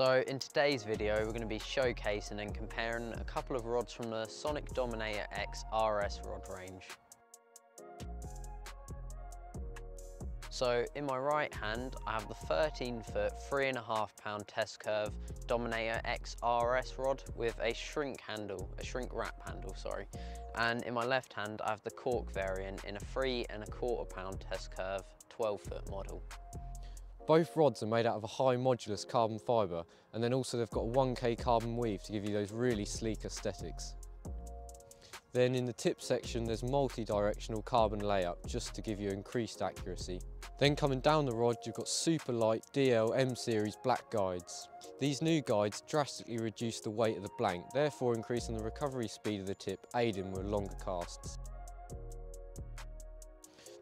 So in today's video we're going to be showcasing and comparing a couple of rods from the Sonik DominatorX RS rod range. So in my right hand I have the 13-foot 3.5 pound test curve DominatorX RS rod with a shrink wrap handle, sorry. And in my left hand I have the Cork variant in a 3.25 pound test curve 12-foot model. Both rods are made out of a high modulus carbon fibre, and then also they've got a 1K carbon weave to give you those really sleek aesthetics. Then in the tip section there's multi-directional carbon layup just to give you increased accuracy. Then coming down the rod you've got super light DL M series black guides. These new guides drastically reduce the weight of the blank, therefore increasing the recovery speed of the tip, aiding with longer casts.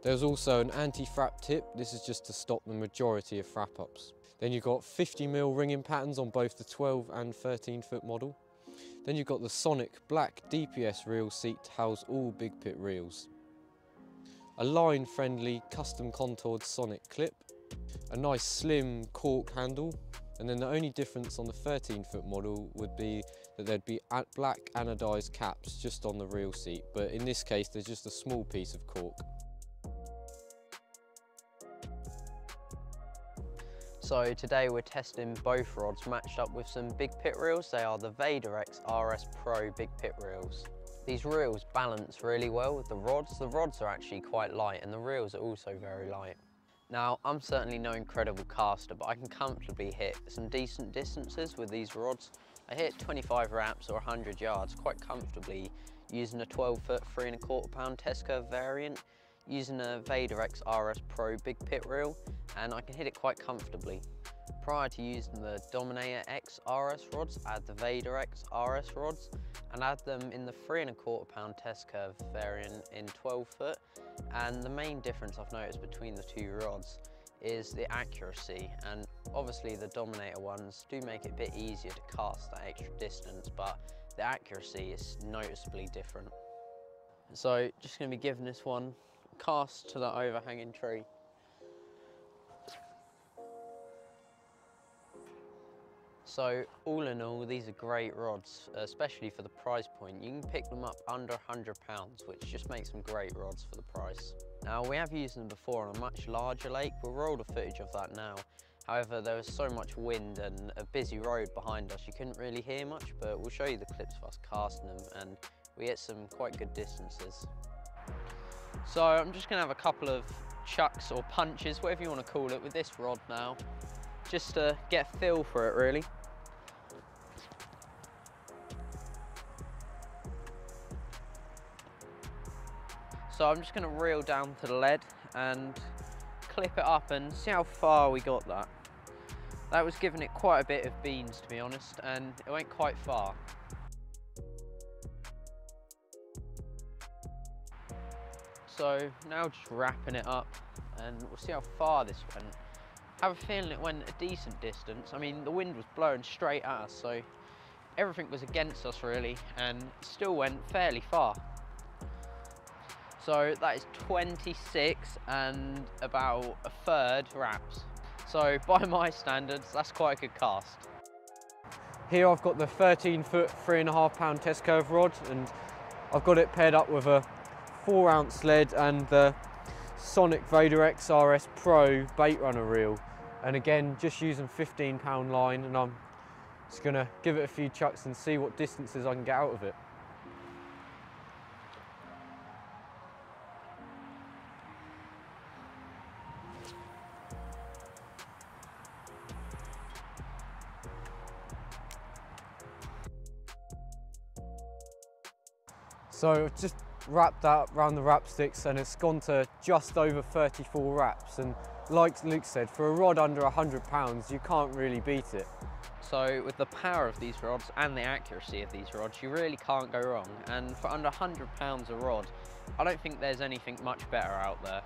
There's also an anti-frap tip. This is just to stop the majority of frap ups. Then you've got 50mm ringing patterns on both the 12 and 13-foot model. Then you've got the Sonik black DPS reel seat to house all big pit reels. A line-friendly custom contoured Sonik clip. A nice slim Cork handle. And then the only difference on the 13-foot model would be that there'd be black anodised caps just on the reel seat. But in this case there's just a small piece of cork. So today we're testing both rods matched up with some big pit reels. They are the DominatorX RS Pro big pit reels. These reels balance really well with the rods. The rods are actually quite light and the reels are also very light. Now, I'm certainly no incredible caster, but I can comfortably hit some decent distances with these rods. I hit 25 wraps or 100 yards quite comfortably using a 12-foot 3.25 pound test curve variant, using a DominatorX RS Pro big pit reel, and I can hit it quite comfortably. Prior to using the DominatorX RS rods, I had the DominatorX RS rods and I had them in the 3.25 pound test curve variant in 12-foot, and the main difference I've noticed between the two rods is the accuracy, and obviously the Dominator ones do make it a bit easier to cast that extra distance, but the accuracy is noticeably different. So just going to be giving this one a cast to that overhanging tree. So all in all, these are great rods, especially for the price point. You can pick them up under £100, which just makes them great rods for the price. Now, we have used them before on a much larger lake. We'll roll the footage of that now. However, there was so much wind and a busy road behind us, you couldn't really hear much, but we'll show you the clips of us casting them, and we hit some quite good distances. So I'm just gonna have a couple of chucks or punches, whatever you want to call it, with this rod now, just to get a feel for it really. So I'm just going to reel down to the lead and clip it up and see how far we got that. That was giving it quite a bit of beans, to be honest, and it went quite far. So now just wrapping it up and we'll see how far this went. I have a feeling it went a decent distance. I mean, the wind was blowing straight at us, so everything was against us really, and still went fairly far. So that is 26 and about a third wraps. So by my standards, that's quite a good cast. Here I've got the 13-foot 3.5 pound test curve rod, and I've got it paired up with a 4-ounce lead and the Sonik DominatorX RS Pro bait runner reel. And again, just using 15-pound line, and I'm just gonna give it a few chucks and see what distances I can get out of it. So I've just wrapped that around the wrap sticks and it's gone to just over 34 wraps, and like Luke said, for a rod under £100 you can't really beat it. So with the power of these rods and the accuracy of these rods, you really can't go wrong, and for under £100 a rod I don't think there's anything much better out there.